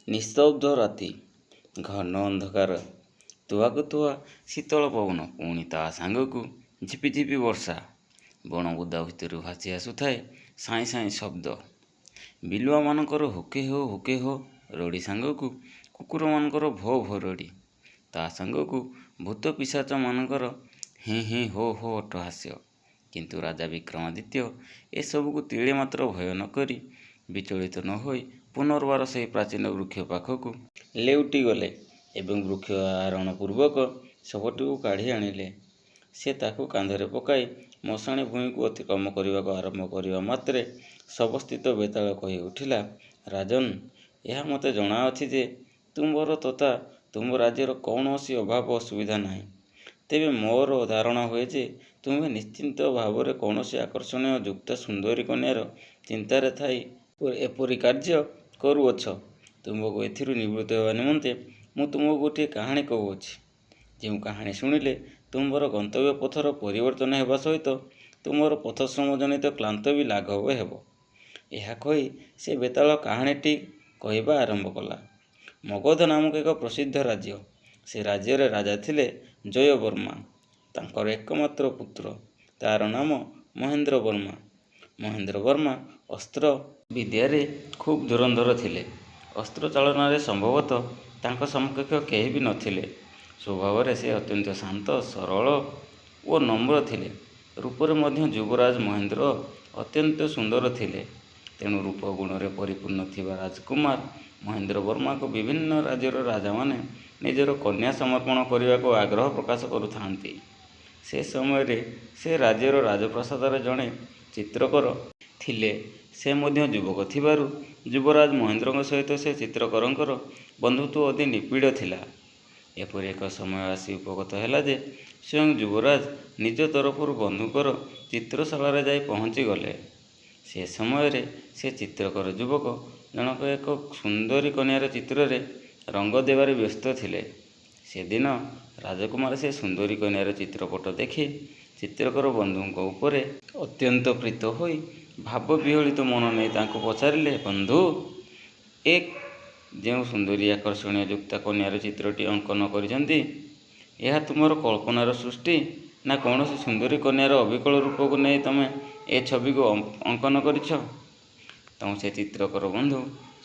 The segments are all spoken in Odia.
ନିସ୍ତବ୍ଧ ରାତି, ଘନ ଅନ୍ଧକାର, ତୁଆକୁ ତୁଆ ଶୀତଳ ପବନ, ପୁଣି ତା ସାଙ୍ଗକୁ ଝିପିଝିପି ବର୍ଷା। ବଣ ବୁଦା ଭିତରୁ ଭାସି ଆସୁଥାଏ ସାଇଁ ସାଇଁ ଶବ୍ଦ। ବିଲୁଆମାନଙ୍କର ହୁକେ ହୋ ରଡ଼ି ସାଙ୍ଗକୁ କୁକୁରମାନଙ୍କର ଭୋ ଭୋ ରଡ଼ି। ତା ସାଙ୍ଗକୁ ଭୂତ ପିଶାଚମାନଙ୍କର ହିଁ ହୋ ଅଟ୍ଟହାସ୍ୟ। କିନ୍ତୁ ରାଜା ବିକ୍ରମାଦିତ୍ୟ ଏସବୁକୁ ତିଳେ ମାତ୍ର ଭୟ ନ କରି, ବିଚଳିତ ନ ହୋଇ ପୁନର୍ବାର ସେହି ପ୍ରାଚୀନ ବୃକ୍ଷ ପାଖକୁ ଲେଉଟି ଗଲେ ଏବଂ ବୃକ୍ଷ ଆରୋହଣ ପୂର୍ବକ ଶବଟିକୁ କାଢ଼ି ଆଣିଲେ। ସେ ତାକୁ କାନ୍ଧରେ ପକାଇ ମଶାଣି ଭୂଇଁକୁ ଅତିକ୍ରମ କରିବାକୁ ଆରମ୍ଭ କରିବା ମାତ୍ରେ ଶବସ୍ଥିତ ବେତାଳ କହି ଉଠିଲା, ରାଜନ୍, ଏହା ମୋତେ ଜଣାଅଛି ଯେ ତୁମ୍ଭର ତଥା ତୁମ୍ଭ ରାଜ୍ୟର କୌଣସି ଅଭାବ ଅସୁବିଧା ନାହିଁ। ତେବେ ମୋର ଧାରଣା ହୁଏ ଯେ ତୁମ୍ଭେ ନିଶ୍ଚିନ୍ତ ଭାବରେ କୌଣସି ଆକର୍ଷଣୀୟ ଯୁକ୍ତ ସୁନ୍ଦରୀ କନ୍ୟାର ଚିନ୍ତାରେ ଥାଇ ଏପରି କାର୍ଯ୍ୟ କରୁଅଛ। ତୁମ୍ଭକୁ ଏଥିରୁ ନିବୃତ୍ତ ହେବା ନିମନ୍ତେ ମୁଁ ତୁମକୁ ଗୋଟିଏ କାହାଣୀ କହୁଅଛି, ଯେଉଁ କାହାଣୀ ଶୁଣିଲେ ତୁମ୍ଭର ଗନ୍ତବ୍ୟ ପଥର ପରିବର୍ତ୍ତନ ହେବା ସହିତ ତୁମର ପଥଶ୍ରମ ଜନିତ କ୍ଳାନ୍ତ ବି ଲାଘବ ହେବ। ଏହା କହି ସେ ବେତାଳ କାହାଣୀଟି କହିବା ଆରମ୍ଭ କଲା। ମଗଧ ନାମକ ଏକ ପ୍ରସିଦ୍ଧ ରାଜ୍ୟ। ସେ ରାଜ୍ୟରେ ରାଜା ଥିଲେ ଜୟବର୍ମା। ତାଙ୍କର ଏକମାତ୍ର ପୁତ୍ର, ତାର ନାମ ମହେନ୍ଦ୍ର ବର୍ମା। ମହେନ୍ଦ୍ର ବର୍ମା ଅସ୍ତ୍ର ବିଦ୍ୟାରେ ଖୁବ୍ ଧୁରନ୍ଧର ଥିଲେ। ଅସ୍ତ୍ର ଚାଳନାରେ ସମ୍ଭବତଃ ତାଙ୍କ ସମକକ୍ଷ କେହି ବି ନଥିଲେ। ସ୍ୱଭାବରେ ସେ ଅତ୍ୟନ୍ତ ଶାନ୍ତ, ସରଳ ଓ ନମ୍ର ଥିଲେ। ରୂପରେ ମଧ୍ୟ ଯୁବରାଜ ମହେନ୍ଦ୍ର ଅତ୍ୟନ୍ତ ସୁନ୍ଦର ଥିଲେ। ତେଣୁ ରୂପ ଗୁଣରେ ପରିପୂର୍ଣ୍ଣ ଥିବା ରାଜକୁମାର ମହେନ୍ଦ୍ର ବର୍ମାଙ୍କୁ ବିଭିନ୍ନ ରାଜ୍ୟର ରାଜାମାନେ ନିଜର କନ୍ୟା ସମର୍ପଣ କରିବାକୁ ଆଗ୍ରହ ପ୍ରକାଶ କରୁଥାନ୍ତି। ସେ ସମୟରେ ସେ ରାଜ୍ୟର ରାଜପ୍ରାସାଦରେ ଜଣେ ଚିତ୍ରକର ଥିଲେ। ସେ ମଧ୍ୟ ଯୁବକ ଥିବାରୁ ଯୁବରାଜ ମହେନ୍ଦ୍ରଙ୍କ ସହିତ ସେ ଚିତ୍ରକରଙ୍କର ବନ୍ଧୁତ୍ୱ ଅତି ନିବିଡ଼ ଥିଲା। ଏପରି ଏକ ସମୟ ଆସି ଉପଗତ ହେଲା ଯେ ସ୍ୱୟଂ ଯୁବରାଜ ନିଜ ତରଫରୁ ବନ୍ଧୁଙ୍କର ଚିତ୍ରଶାଳାରେ ଯାଇ ପହଞ୍ଚିଗଲେ। ସେ ସମୟରେ ସେ ଚିତ୍ରକର ଯୁବକ ଜଣକ ଏକ ସୁନ୍ଦରୀ କନ୍ୟାର ଚିତ୍ରରେ ରଙ୍ଗ ଦେବାରେ ବ୍ୟସ୍ତ ଥିଲେ। ସେଦିନ ରାଜକୁମାର ସେ ସୁନ୍ଦରୀ କନ୍ୟାର ଚିତ୍ରପଟ ଦେଖି ଚିତ୍ରକର ବନ୍ଧୁଙ୍କ ଉପରେ ଅତ୍ୟନ୍ତ ପ୍ରୀତ ହୋଇ ଭାବ ବିହଳିତ ମନ ନେଇ ତାଙ୍କୁ ପଚାରିଲେ, ବନ୍ଧୁ, ଏ ଯେଉଁ ସୁନ୍ଦରୀ ଆକର୍ଷଣୀୟ ଯୁକ୍ତା କନ୍ୟାର ଚିତ୍ରଟି ଅଙ୍କନ କରିଛନ୍ତି, ଏହା ତୁମର କଳ୍ପନାର ସୃଷ୍ଟି ନା କୌଣସି ସୁନ୍ଦରୀ କନ୍ୟାର ଅବିକଳ ରୂପକୁ ନେଇ ତମେ ଏ ଛବିକୁ ଅଙ୍କନ କରିଛ? ତେଣୁ ସେ ଚିତ୍ରକର ବନ୍ଧୁ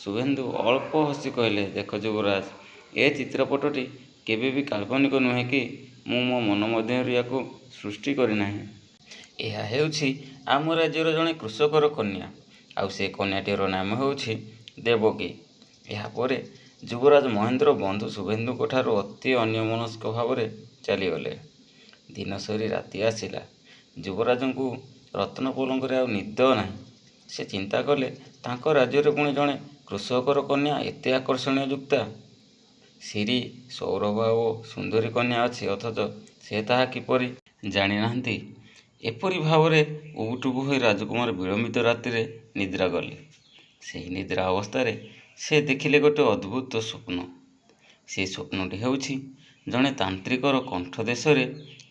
ଶୁଭେନ୍ଦୁ ଅଳ୍ପ ହସି କହିଲେ, ଦେଖ ଯୁବରାଜ, ଏ ଚିତ୍ରପଟଟି କେବେ ବି କାଳ୍ପନିକ ନୁହେଁ କି ମୁଁ ମୋ ମନ ମଧ୍ୟରୁ ୟାକୁ ସୃଷ୍ଟି କରିନାହିଁ। ଏହା ହେଉଛି ଆମ ରାଜ୍ୟର ଜଣେ କୃଷକର କନ୍ୟା, ଆଉ ସେ କନ୍ୟାଟିର ନାମ ହେଉଛି ଦେବକୀ। ଏହାପରେ ଯୁବରାଜ ମହେନ୍ଦ୍ର ବନ୍ଧୁ ଶୁଭେନ୍ଦୁଙ୍କ ଠାରୁ ଅତି ଅନ୍ୟମନସ୍କ ଭାବରେ ଚାଲିଗଲେ। ଦିନ ସରି ରାତି ଆସିଲା। ଯୁବରାଜଙ୍କୁ ରତ୍ନ ପଲଙ୍କରେ ଆଉ ନିଦ ନାହିଁ। ସେ ଚିନ୍ତା କଲେ, ତାଙ୍କ ରାଜ୍ୟରେ ପୁଣି ଜଣେ କୃଷକର କନ୍ୟା ଏତେ ଆକର୍ଷଣୀୟ ଯୁକ୍ତା, ସିରି, ସୌରଭା ଓ ସୁନ୍ଦରୀ କନ୍ୟା ଅଛି, ଅଥଚ ସେ ତାହା କିପରି ଜାଣିନାହାନ୍ତି। ଏପରି ଭାବରେ ଉବୁଟୁବୁ ହୋଇ ରାଜକୁମାର ବିଳମ୍ବିତ ରାତିରେ ନିଦ୍ରା ଗଲେ। ସେହି ନିଦ୍ରା ଅବସ୍ଥାରେ ସେ ଦେଖିଲେ ଗୋଟିଏ ଅଦ୍ଭୁତ ସ୍ୱପ୍ନ। ସେହି ସ୍ୱପ୍ନଟି ହେଉଛି ଜଣେ ତାନ୍ତ୍ରିକର କଣ୍ଠ ଦେଶରେ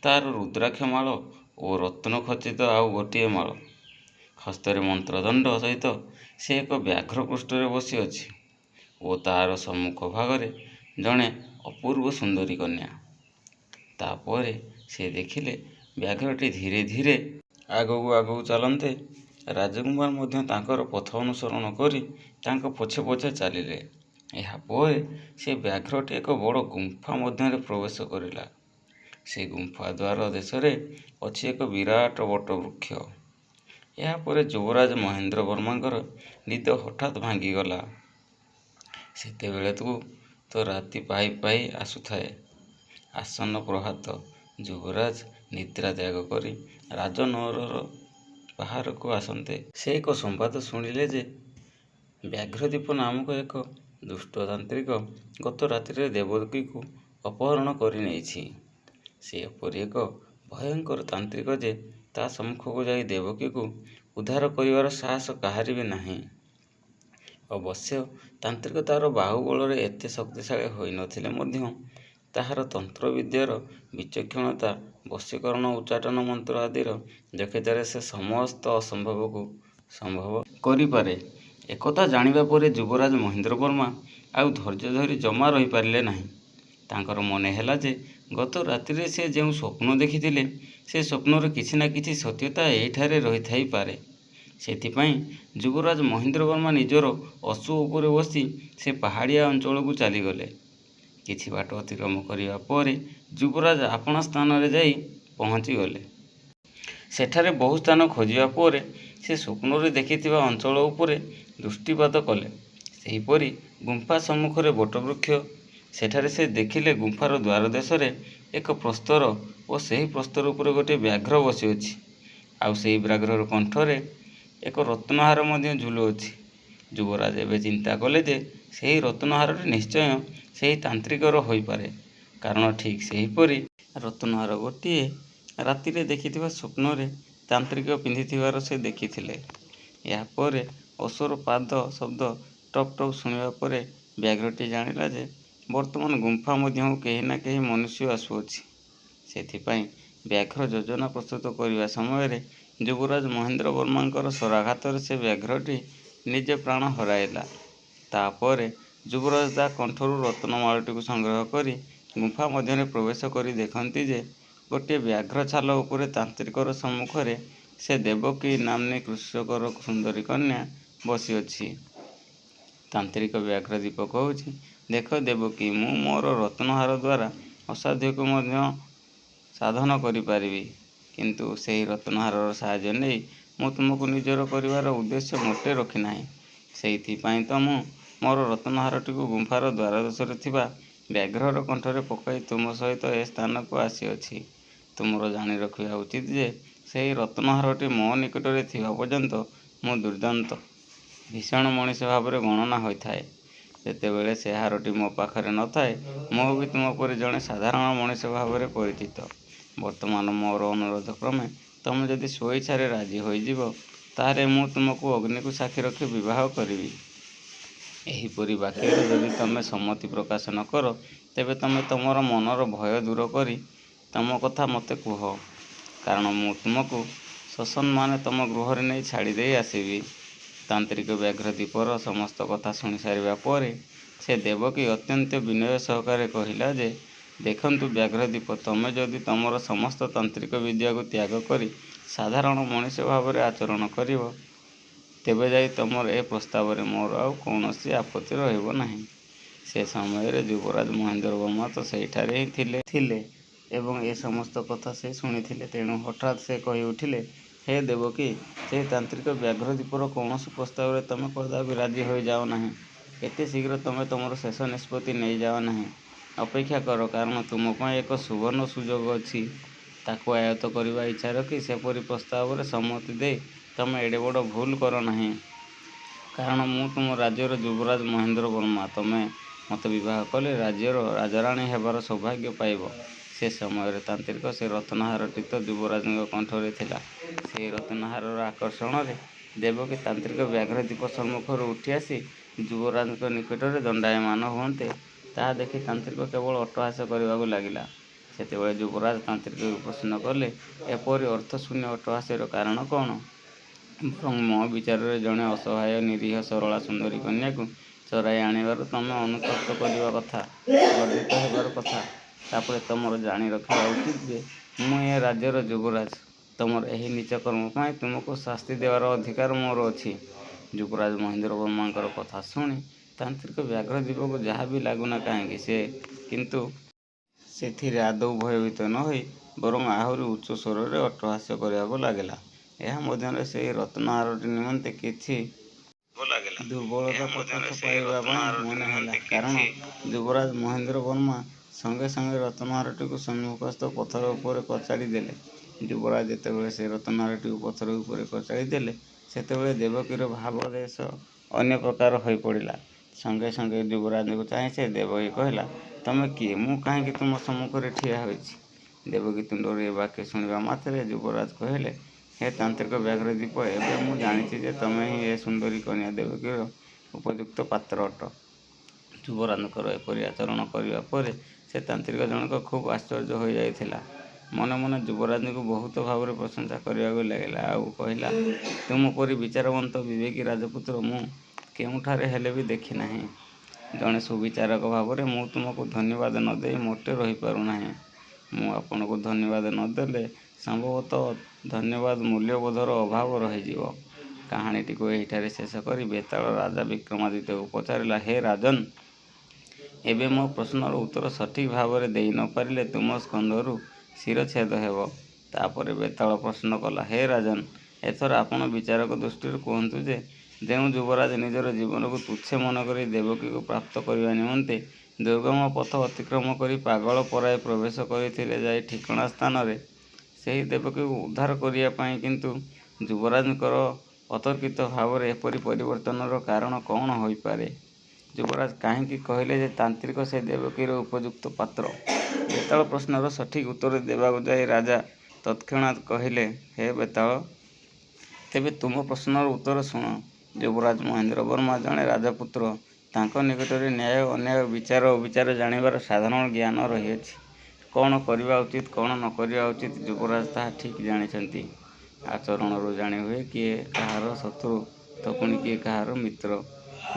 ତାର ରୁଦ୍ରାକ୍ଷ ମାଳ ଓ ରତ୍ନ ଖଚିତ ଆଉ ଗୋଟିଏ ମାଳ। ହସ୍ତରେ ମନ୍ତ୍ରଦଣ୍ଡ ସହିତ ସେ ଏକ ବ୍ୟାଘ୍ର ପୃଷ୍ଠରେ ବସି ଅଛି ଓ ତାହାର ସମ୍ମୁଖ ଭାଗରେ ଜଣେ ଅପୂର୍ବ ସୁନ୍ଦରୀ କନ୍ୟା। ତାପରେ ସେ ଦେଖିଲେ ବ୍ୟାଘ୍ରଟି ଧୀରେ ଧୀରେ ଆଗକୁ ଚାଲନ୍ତେ ରାଜକୁମାର ମଧ୍ୟ ତାଙ୍କର ପଥ ଅନୁସରଣ କରି ତାଙ୍କ ପଛେ ପଛେ ଚାଲିଲେ। ଏହାପରେ ସେ ବ୍ୟାଘ୍ରଟି ଏକ ବଡ଼ ଗୁମ୍ଫା ମଧ୍ୟରେ ପ୍ରବେଶ କରିଲା। ସେ ଗୁମ୍ଫା ଦ୍ୱାର ଦେଶରେ ଅଛି ଏକ ବିରାଟ ବଟବୃକ୍ଷ। ଏହାପରେ ଯୁବରାଜ ମହେନ୍ଦ୍ର ବର୍ମାଙ୍କର ନିଦ ହଠାତ୍ ଭାଙ୍ଗିଗଲା। ସେତେବେଳକୁ ତ ରାତି ପାହି ଆସୁଥାଏ। ଆସନ୍ନ ପ୍ରଭାତ। ଯୁବରାଜ ନିଦ୍ରା ତ୍ୟାଗ କରି ରାଜନଅରର ବାହାରକୁ ଆସନ୍ତେ ସେ ଏକ ସମ୍ବାଦ ଶୁଣିଲେ ଯେ ବ୍ୟାଘ୍ରଦୀପ ନାମକ ଏକ ଦୁଷ୍ଟ ତାନ୍ତ୍ରିକ ଗତ ରାତିରେ ଦେବକୀକୁ ଅପହରଣ କରି ନେଇଛି। ସେ ଏପରି ଏକ ଭୟଙ୍କର ତାନ୍ତ୍ରିକ ଯେ ତା ସମ୍ମୁଖକୁ ଯାଇ ଦେବକୀକୁ ଉଦ୍ଧାର କରିବାର ସାହସ କାହାରି ବି ନାହିଁ। ଅବଶ୍ୟ ତାନ୍ତ୍ରିକ ତାର ବାହୁବଳରେ ଏତେ ଶକ୍ତିଶାଳୀ ହୋଇନଥିଲେ ମଧ୍ୟ ତାହାର ତନ୍ତ୍ରବିଦ୍ୟାର ବିଚକ୍ଷଣତା, ବଶୀକରଣ, ଉଚ୍ଚାଟନ ମନ୍ତ୍ର ଆଦିର ଦକ୍ଷତାରେ ସେ ସମସ୍ତ ଅସମ୍ଭବକୁ ସମ୍ଭବ କରିପାରେ। ଏକଥା ଜାଣିବା ପରେ ଯୁବରାଜ ମହେନ୍ଦ୍ର ବର୍ମା ଆଉ ଧୈର୍ଯ୍ୟ ଧରି ଜମା ରହିପାରିଲେ ନାହିଁ। ତାଙ୍କର ମନେ ହେଲା ଯେ ଗତ ରାତିରେ ସେ ଯେଉଁ ସ୍ୱପ୍ନ ଦେଖିଥିଲେ ସେ ସ୍ୱପ୍ନର କିଛି ନା କିଛି ସତ୍ୟତା ଏହିଠାରେ ରହିଥାଇପାରେ। ସେଥିପାଇଁ ଯୁବରାଜ ମହେନ୍ଦ୍ର ବର୍ମା ନିଜର ଅଶ୍ୱ ଉପରେ ବସି ସେ ପାହାଡ଼ିଆ ଅଞ୍ଚଳକୁ ଚାଲିଗଲେ। କିଛି ବାଟ ଅତିକ୍ରମ କରିବା ପରେ ଯୁବରାଜ ଆପଣା ସ୍ଥାନରେ ଯାଇ ପହଞ୍ଚିଗଲେ। ସେଠାରେ ବହୁ ସ୍ଥାନ ଖୋଜିବା ପରେ ସେ ସ୍ୱପ୍ନରେ ଦେଖିଥିବା ଅଞ୍ଚଳ ଉପରେ ଦୃଷ୍ଟିପାତ କଲେ। ସେହିପରି ଗୁମ୍ଫା ସମ୍ମୁଖରେ ବଟବୃକ୍ଷ। ସେଠାରେ ସେ ଦେଖିଲେ ଗୁମ୍ଫାର ଦ୍ୱାର ଦେଶରେ ଏକ ପ୍ରସ୍ତର ଓ ସେହି ପ୍ରସ୍ତର ଉପରେ ଗୋଟିଏ ବ୍ୟାଘ୍ର ବସିଅଛି। ଆଉ ସେହି ବ୍ୟାଘ୍ରର କଣ୍ଠରେ ଏକ ରତ୍ନହାର ମଧ୍ୟ ଝୁଲୁଅଛି। ଯୁବରାଜ ଏବେ ଚିନ୍ତା କଲେ ଯେ ସେହି ରତ୍ନହାରଟି ନିଶ୍ଚୟ ସେହି ତାନ୍ତ୍ରିକର ହୋଇପାରେ, କାରଣ ଠିକ୍ ସେହିପରି ରତ୍ନହାର ଗୋଟିଏ ରାତିରେ ଦେଖିଥିବା ସ୍ୱପ୍ନରେ ତାନ୍ତ୍ରିକ ପିନ୍ଧିଥିବାର ସେ ଦେଖିଥିଲେ। ଏହାପରେ ଅଶ୍ୱର ପାଦ ଶବ୍ଦ ଟକ୍ ଟକ୍ ଶୁଣିବା ପରେ ବ୍ୟାଘ୍ରଟି ଜାଣିଲା ଯେ ବର୍ତ୍ତମାନ ଗୁମ୍ଫା ମଧ୍ୟକୁ କେହି ନା କେହି ମନୁଷ୍ୟ ଆସୁଅଛି। ସେଥିପାଇଁ ବ୍ୟାଘ୍ର ଯୋଜନା ପ୍ରସ୍ତୁତ କରିବା ସମୟରେ ଯୁବରାଜ ମହେନ୍ଦ୍ର ବର୍ମାଙ୍କର ଶରାଘାତରେ ସେ ବ୍ୟାଘ୍ରଟି ନିଜେ ପ୍ରାଣ ହରାଇଲା। ତାପରେ ଯୁବରାଜ ତା କଣ୍ଠରୁ ରତ୍ନମାଳଟିକୁ ସଂଗ୍ରହ କରି ଗୁମ୍ଫା ମଧ୍ୟରେ ପ୍ରବେଶ କରି ଦେଖନ୍ତି ଯେ ଗୋଟିଏ ବ୍ୟାଘ୍ର ଛାଲ ଉପରେ ତାନ୍ତ୍ରିକର ସମ୍ମୁଖରେ ସେ ଦେବକୀ ନାମ୍ନୀ କୃଷକର ସୁନ୍ଦରୀ କନ୍ୟା ବସିଅଛି। ତାନ୍ତ୍ରିକ ବ୍ୟାଘ୍ରଦୀପ କହୁଛି, ଦେଖ ଦେବକୀ, ମୁଁ ମୋର ରତ୍ନହାର ଦ୍ୱାରା ଅସାଧ୍ୟକୁ ମଧ୍ୟ ସାଧନ କରିପାରିବି। କିନ୍ତୁ ସେହି ରତ୍ନହାରର ସାହାଯ୍ୟ ନେଇ ମୁଁ ତୁମକୁ ନିଜର କରିବାର ଉଦ୍ଦେଶ୍ୟ ମୋଟେ ରଖିନାହିଁ। ସେଇଥିପାଇଁ ତ ମୁଁ ମୋର ରତ୍ନହାରଟିକୁ ଗୁମ୍ଫାର ଦ୍ୱାରଦେଶରେ ଥିବା ବ୍ୟାଘ୍ରର କଣ୍ଠରେ ପକାଇ ତୁମ ସହିତ ଏ ସ୍ଥାନକୁ ଆସିଅଛି। ତୁମର ଜାଣି ରଖିବା ଉଚିତ ଯେ ସେହି ରତ୍ନହାରଟି ମୋ ନିକଟରେ ଥିବା ପର୍ଯ୍ୟନ୍ତ ମୁଁ ଦୁର୍ଦ୍ଦାନ୍ତ ଭୀଷଣ ମଣିଷ ଭାବରେ ଗଣନା ହୋଇଥାଏ। ଯେତେବେଳେ ସେ ହାରଟି ମୋ ପାଖରେ ନଥାଏ ମୁଁ ବି ତୁମ ପରି ଜଣେ ସାଧାରଣ ମଣିଷ ଭାବରେ ପରିଚିତ। ବର୍ତ୍ତମାନ ମୋର ଅନୁରୋଧ କ୍ରମେ ତମେ ଯଦି ସ୍ୱଇଚ୍ଛାରେ ରାଜି ହୋଇଯିବ, ତାହେଲେ ମୁଁ ତୁମକୁ ଅଗ୍ନିକୁ ସାକ୍ଷୀ ରଖି ବିବାହ କରିବି। ଏହିପରି ବାକ୍ୟରେ ଯଦି ତମେ ସମ୍ମତି ପ୍ରକାଶ ନ କର, ତେବେ ତମେ ତମର ମନର ଭୟ ଦୂର କରି ତମ କଥା ମୋତେ କୁହ, କାରଣ ମୁଁ ତୁମକୁ ସସମ୍ମାନେ ତମ ଗୃହରେ ନେଇ ଛାଡ଼ି ଦେଇ ଆସିବି। ତାନ୍ତ୍ରିକ ବ୍ୟାଘ୍ରଦୀପର ସମସ୍ତ କଥା ଶୁଣିସାରିବା ପରେ ସେ ଦେବକୀ ଅତ୍ୟନ୍ତ ବିନୟ ସହକାରେ କହିଲା ଯେ, ଦେଖନ୍ତୁ ବ୍ୟାଘ୍ରଦୀପ, ତମେ ଯଦି ତମର ସମସ୍ତ ତାନ୍ତ୍ରିକ ବିଦ୍ୟାକୁ ତ୍ୟାଗ କରି ସାଧାରଣ ମଣିଷ ଭାବରେ ଆଚରଣ କରିବ, ତେବେ ଯାଇ ତମର ଏ ପ୍ରସ୍ତାବରେ ମୋର ଆଉ କୌଣସି ଆପତ୍ତି ରହିବ ନାହିଁ। ସେ ସମୟରେ ଯୁବରାଜ ମହେନ୍ଦ୍ର ବର୍ମା ତ ସେହିଠାରେ ହିଁ ଥିଲେ ଏବଂ ଏ ସମସ୍ତ କଥା ସେ ଶୁଣିଥିଲେ। ତେଣୁ ହଠାତ୍ ସେ କହି ଉଠିଲେ, ହେ ଦେବକୀ, ସେହି ତାନ୍ତ୍ରିକ ବ୍ୟାଘ୍ରଦୀପର କୌଣସି ପ୍ରସ୍ତାବରେ ତମେ କଦାପି ରାଜି ହୋଇଯାଅ ନାହିଁ। ଏତେ ଶୀଘ୍ର ତମେ ତମର ଶେଷ ନିଷ୍ପତ୍ତି ନେଇଯାଅ ନାହିଁ। ଅପେକ୍ଷା କର, କାରଣ ତୁମ ପାଇଁ ଏକ ସୁବର୍ଣ୍ଣ ସୁଯୋଗ ଅଛି। ତାକୁ ଆୟତ୍ତ କରିବା ଇଚ୍ଛା ରଖି ସେପରି ପ୍ରସ୍ତାବରେ ସମ୍ମତି ଦେଇ ତମେ ଏଡ଼େ ବଡ଼ ଭୁଲ କର ନାହିଁ। କାରଣ ମୁଁ ତୁମ ରାଜ୍ୟର ଯୁବରାଜ ମହେନ୍ଦ୍ର ବର୍ମା। ତମେ ମୋତେ ବିବାହ କଲେ ରାଜ୍ୟର ରାଜରାଣୀ ହେବାର ସୌଭାଗ୍ୟ ପାଇବ। ସେ ସମୟରେ ତାନ୍ତ୍ରିକ ସେ ରତ୍ନହାରଟି ତ ଯୁବରାଜଙ୍କ କଣ୍ଠରେ ଥିଲା। ସେହି ରତ୍ନହାରର ଆକର୍ଷଣରେ ଦେବକୀ ତାନ୍ତ୍ରିକ ବ୍ୟାଘ୍ରଦୀପ ସମ୍ମୁଖରୁ ଉଠି ଆସି ଯୁବରାଜଙ୍କ ନିକଟରେ ଦଣ୍ଡାୟମାନ ହୁଅନ୍ତେ, ତାହା ଦେଖି ତାନ୍ତ୍ରିକ କେବଳ ଅଟ୍ଟହାସ କରିବାକୁ ଲାଗିଲା। ସେତେବେଳେ ଯୁବରାଜ ତାନ୍ତ୍ରିକକୁ ପ୍ରଶ୍ନ କଲେ, ଏପରି ଅର୍ଥଶୂନ୍ୟ ଅଟ୍ଟହାସର କାରଣ କ'ଣ? ବରଂ ମୋ ବିଚାରରେ ଜଣେ ଅସହାୟ ନିରୀହ ସରଳା ସୁନ୍ଦରୀ କନ୍ୟାକୁ ଚରାଇ ଆଣିବାରୁ ତମେ ଅନୁତପ୍ତ କରିବା କଥା, ଗର୍ବିତ ହେବାର କଥା। ତାପରେ ତମର ଜାଣି ରଖିବା ଉଚିତ ଯେ ମୁଁ ଏ ରାଜ୍ୟର ଯୁବରାଜ। ତମର ଏହି ନୀଚ କର୍ମ ପାଇଁ ତୁମକୁ ଶାସ୍ତି ଦେବାର ଅଧିକାର ମୋର ଅଛି। ଯୁବରାଜ ମହେନ୍ଦ୍ର ବର୍ମାଙ୍କର କଥା ଶୁଣି ତାନ୍ତ୍ରିକ ବ୍ୟାଘ୍ରଦୀପକୁ ଯାହା ବି ଲାଗୁନା କାହିଁକି, ସେ କିନ୍ତୁ ସେଥିରେ ଆଦୌ ଭୟଭୀତ ନ ହୋଇ ବରଂ ଆହୁରି ଉଚ୍ଚ ସ୍ୱରରେ ଅଟ୍ଟହାସ କରିବାକୁ ଲାଗିଲା। ଏହା ମଧ୍ୟରେ ସେହି ରତ୍ନହାରଟି ନିମନ୍ତେ କିଛି ଦୁର୍ବଳତା ପ୍ରକାଶ ପାଇବା ପାଇଁ ମନେ ହେଲା, କାରଣ ଯୁବରାଜ ମହେନ୍ଦ୍ର ବର୍ମା ସଙ୍ଗେ ସଙ୍ଗେ ରତ୍ନହାରଟିକୁ ସମ୍ମୁଖସ୍ଥ ପଥର ଉପରେ କଚାଡ଼ି ଦେଲେ। ଯୁବରାଜ ଯେତେବେଳେ ସେ ରତ୍ନହାରଟିକୁ ପଥର ଉପରେ କଚାଡ଼ି ଦେଲେ, ସେତେବେଳେ ଦେବକୀର ଭାବାବେଶ ଅନ୍ୟ ପ୍ରକାର ହୋଇପଡ଼ିଲା। ସଙ୍ଗେ ସଙ୍ଗେ ଯୁବରାଜଙ୍କୁ ଚାହିଁ ସେ ଦେବକୀ କହିଲା, ତମେ କିଏ? ମୁଁ କାହିଁକି ତୁମ ସମ୍ମୁଖରେ ଠିଆ ହୋଇଛି? ଦେବକୀ ତୁଣ୍ଡରୁ ଏ ବାକ୍ୟ ଶୁଣିବା ମାତ୍ରେ ଯୁବରାଜ କହିଲେ, ହେ ତାନ୍ତ୍ରିକ ବ୍ୟାଘ୍ରଦୀପ, ଏବେ ମୁଁ ଜାଣିଛି ଯେ ତମେ ହିଁ ଏ ସୁନ୍ଦରୀ କନ୍ୟା ଦେବକୀର ଉପଯୁକ୍ତ ପାତ୍ର ଅଟ। ଯୁବରାଜଙ୍କର ଏପରି ଆଚରଣ କରିବା ପରେ ସେ ତାନ୍ତ୍ରିକ ଜଣକ ଖୁବ୍ ଆଶ୍ଚର୍ଯ୍ୟ ହୋଇଯାଇଥିଲା। ମନେ ମନେ ଯୁବରାଜଙ୍କୁ ବହୁତ ଭାବରେ ପ୍ରଶଂସା କରିବାକୁ ଲାଗିଲା ଆଉ କହିଲା, ତୁମ ପରି ବିଚାରବନ୍ତ ବିବେକୀ ରାଜପୁତ୍ର ମୁଁ କେଉଁଠାରେ ହେଲେ ବି ଦେଖି ନାହିଁ। ଜଣେ ସୁବିଚାରକ ଭାବରେ ମୁଁ ତୁମକୁ ଧନ୍ୟବାଦ ନ ଦେଇ ମୋଟେ ରହିପାରୁନାହିଁ। ମୁଁ ଆପଣଙ୍କୁ ଧନ୍ୟବାଦ ନ ଦେଲେ ସମ୍ଭବତଃ ଧନ୍ୟବାଦ ମୂଲ୍ୟବୋଧର ଅଭାବ ରହିଯିବ। କାହାଣୀଟିକୁ ଏହିଠାରେ ଶେଷ କରି ବେତାଳ ରାଜା ବିକ୍ରମାଦିତ୍ୟକୁ ପଚାରିଲା, ହେ ରାଜନ୍, ଏବେ ମୋ ପ୍ରଶ୍ନର ଉତ୍ତର ସଠିକ୍ ଭାବରେ ଦେଇ ନ ପାରିଲେ ତୁମ ସ୍କନ୍ଧରୁ ଶିରଚ୍ଛେଦ ହେବ। ତାପରେ ବେତାଳ ପ୍ରଶ୍ନ କଲା, ହେ ରାଜନ୍, ଏଥର ଆପଣ ବିଚାରକ ଦୃଷ୍ଟିରୁ କୁହନ୍ତୁ ଯେ ଯେଉଁ ଯୁବରାଜ ନିଜର ଜୀବନକୁ ତୁଚ୍ଛ ମନେକରି ଦେବକୀକୁ ପ୍ରାପ୍ତ କରିବା ନିମନ୍ତେ ଦୁର୍ଗମ ପଥ ଅତିକ୍ରମ କରି ପାଗଳ ପରାଏ ପ୍ରବେଶ କରିଥିଲେ ଯାଇ ଠିକଣା ସ୍ଥାନରେ, ସେହି ଦେବକୀକୁ ଉଦ୍ଧାର କରିବା ପାଇଁ କିନ୍ତୁ ଯୁବରାଜଙ୍କର ଅତର୍କିତ ଭାବରେ ଏପରି ପରିବର୍ତ୍ତନର କାରଣ କ'ଣ ହୋଇପାରେ? ଯୁବରାଜ କାହିଁକି କହିଲେ ଯେ ତାନ୍ତ୍ରିକ ସେ ଦେବକୀର ଉପଯୁକ୍ତ ପାତ୍ର? ବେତାଳ ପ୍ରଶ୍ନର ସଠିକ୍ ଉତ୍ତର ଦେବାକୁ ଯାଇ ରାଜା ତତ୍କ୍ଷଣାତ୍ କହିଲେ, ହେ ବେତାଳ, ତେବେ ତୁମ ପ୍ରଶ୍ନର ଉତ୍ତର ଶୁଣ। ଯୁବରାଜ ମହେନ୍ଦ୍ରବର୍ମା ଜଣେ ରାଜପୁତ୍ର। ତାଙ୍କ ନିକଟରେ ନ୍ୟାୟ ଅନ୍ୟାୟ ବିଚାର ଅବିଚାର ଜାଣିବାର ସାଧାରଣ ଜ୍ଞାନ ରହିଅଛି। କ'ଣ କରିବା ଉଚିତ କ'ଣ ନ କରିବା ଉଚିତ ଯୁବରାଜ ତାହା ଠିକ୍ ଜାଣିଛନ୍ତି। ଆଚରଣରୁ ଜାଣିହୁଏ କିଏ କାହାର ଶତ୍ରୁ ତ ପୁଣି କିଏ କାହାର ମିତ୍ର।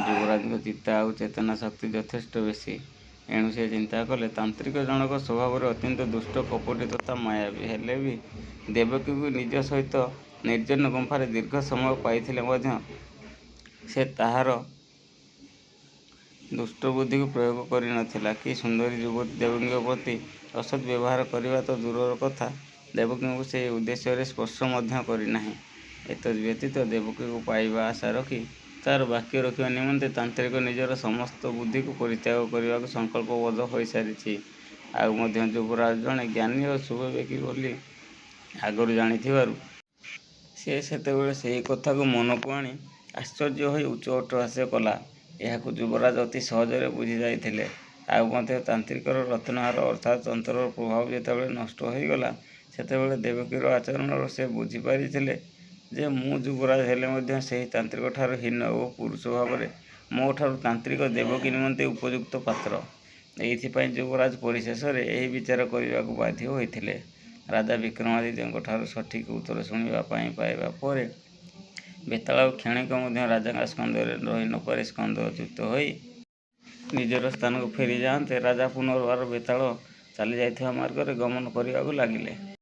ଯୁବରାଜଙ୍କ ଚିତ୍ତ ଆଉ ଚେତନା ଶକ୍ତି ଯଥେଷ୍ଟ ବେଶୀ। ଏଣୁ ସେ ଚିନ୍ତା କଲେ, ତାନ୍ତ୍ରିକ ଜଣକ ସ୍ୱଭାବରେ ଅତ୍ୟନ୍ତ ଦୁଷ୍ଟ, କପଟୀ ତଥା ମାୟାବୀ। ହେଲେ ବି ଦେବକୀକୁ ନିଜ ସହିତ ନିର୍ଜନ ଗୁମ୍ଫାରେ ଦୀର୍ଘ ସମୟ ପାଇଥିଲେ ମଧ୍ୟ ସେ ତାହାର ଦୁଷ୍ଟବୁଦ୍ଧିକୁ ପ୍ରୟୋଗ କରି ନ ଥିଲା। କି ସୁନ୍ଦରୀ ଯୁବତୀ ଦେବକୀଙ୍କ ପ୍ରତି ଅସତ୍ ବ୍ୟବହାର କରିବା ତ ଦୂରର କଥା, ଦେବକୀଙ୍କୁ ସେହି ଉଦ୍ଦେଶ୍ୟରେ ସ୍ପର୍ଶ ମଧ୍ୟ କରିନାହିଁ। ଏତଦ୍‌ବ୍ୟତୀତ ଦେବକୀକୁ ପାଇବା ଆଶା ରଖି ତାହାର ବାକ୍ୟ ରଖିବା ନିମନ୍ତେ ତାନ୍ତ୍ରିକ ନିଜର ସମସ୍ତ ବୁଦ୍ଧିକୁ ପରିତ୍ୟାଗ କରିବାକୁ ସଂକଳ୍ପବଦ୍ଧ ହୋଇସାରିଛି। ଆଉ ମଧ୍ୟ ଯୁବରାଜ ଜଣେ ଜ୍ଞାନୀ ଓ ଶୁଭବେଗୀ ବୋଲି ଆଗରୁ ଜାଣିଥିବାରୁ ସେ ସେତେବେଳେ ସେହି କଥାକୁ ମନକୁ ଆଣି ଆଶ୍ଚର୍ଯ୍ୟ ହୋଇ ଉଚ୍ଚ ଅଟ୍ଟହାସ୍ୟ କଲା। ଏହାକୁ ଯୁବରାଜ ଅତି ସହଜରେ ବୁଝି ଯାଇଥିଲେ। ଆଉ ମଧ୍ୟ ତାନ୍ତ୍ରିକର ରତ୍ନହାର ଅର୍ଥାତ୍ ତନ୍ତ୍ରର ପ୍ରଭାବ ଯେତେବେଳେ ନଷ୍ଟ ହୋଇଗଲା, ସେତେବେଳେ ଦେବକୀର ଆଚରଣରୁ ସେ ବୁଝିପାରିଥିଲେ ଯେ ମୁଁ ଯୁବରାଜ ହେଲେ ମଧ୍ୟ ସେହି ତାନ୍ତ୍ରିକଠାରୁ ହୀନ ଓ ପୁରୁଷ ଭାବରେ ମୋଠାରୁ ତାନ୍ତ୍ରିକ ଦେବକୀ ନିମନ୍ତେ ଉପଯୁକ୍ତ ପାତ୍ର। ଏଇଥିପାଇଁ ଯୁବରାଜ ପରିଶେଷରେ ଏହି ବିଚାର କରିବାକୁ ବାଧ୍ୟ ହୋଇଥିଲେ। ରାଜା ବିକ୍ରମାଦିତ୍ୟଙ୍କଠାରୁ ସଠିକ୍ ଉତ୍ତର ଶୁଣିବା ପାଇଁ ପାଇବା ପରେ ବେତାଳ ଆଉ କ୍ଷଣିକ ମଧ୍ୟ ରାଜାଙ୍କ ସ୍କନ୍ଧରେ ରହି ନ ପାରି ସ୍କନ୍ଧଚ୍ୟୁତ ହୋଇ ନିଜର ସ୍ଥାନକୁ ଫେରି ଯାଆନ୍ତେ ରାଜା ପୁନର୍ବାର ବେତାଳ ଚାଲିଯାଇଥିବା ମାର୍ଗରେ ଗମନ କରିବାକୁ ଲାଗିଲେ।